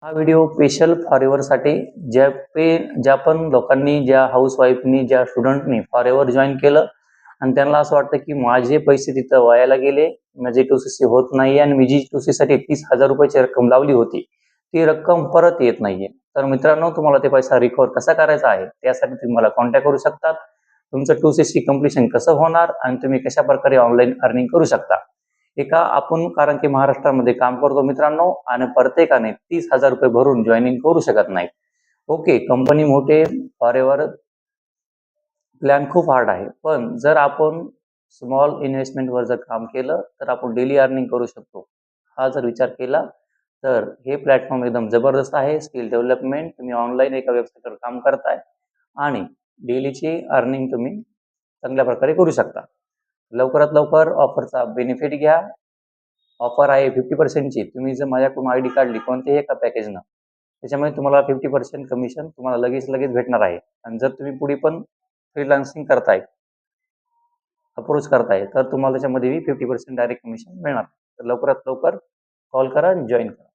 हा video special फॉरेव्हरसाठी ज्या पण लोकांनी, ज्या हाऊसवाईफनी, ज्या स्टुडंटनी फॉरेव्हर जॉईन केलं आणि त्यांना असं वाटतं की माझे पैसे तिथं वायाला गेले, माझे टूसीसी होत नाही आणि मी जी टूसीसाठी 30,000 रुपयाची रक्कम लावली होती ती रक्कम परत येत नाहीये. तर मित्रांनो, तुम्हाला ते पैसा रिकव्हर कसा करायचा आहे त्यासाठी तुम्ही मला कॉन्टॅक्ट करू शकता. तुमचं टूसीसी कम्प्लिशन कसं होणार आणि तुम्ही कशा प्रकारे ऑनलाईन अर्निंग करू शकता. आपण कारण की महाराष्ट्रामध्ये काम करतो मित्रांनो, आणि प्रत्येकाने 30,000 रुपये भरून जॉईनिंग करू शकत नाही. ओके, कंपनी मोठे, फॉरेव्हर प्लॅन खूप हार्ड आहे, पण जर आपण स्मॉल इन्व्हेस्टमेंटवर जर काम केलं तर आपण डेली अर्निंग करू शकतो. हा जर विचार केला तर हे प्लॅटफॉर्म एकदम जबरदस्त आहे. स्किल डेव्हलपमेंट, तुम्ही ऑनलाईन एका वेबसाईटवर काम करताय आणि डेलीची अर्निंग तुम्ही चांगल्या प्रकारे करू शकता. लवकरात लवकर ऑफरचा बेनिफिट घ्या. ऑफर आहे 50%ची. तुम्ही जर माझ्याकडून आयडी काढली कोणत्याही एका पॅकेजनं, त्याच्यामुळे तुम्हाला 50% कमिशन तुम्हाला लगेच भेटणार आहे. आणि जर तुम्ही पुढे पण फ्रीलान्सिंग करताय, अप्रोच करताय, तर तुम्हाला त्याच्यामध्ये 50% डायरेक्ट कमिशन मिळणार. तर लवकरात लवकर कॉल करा आणि जॉईन करा.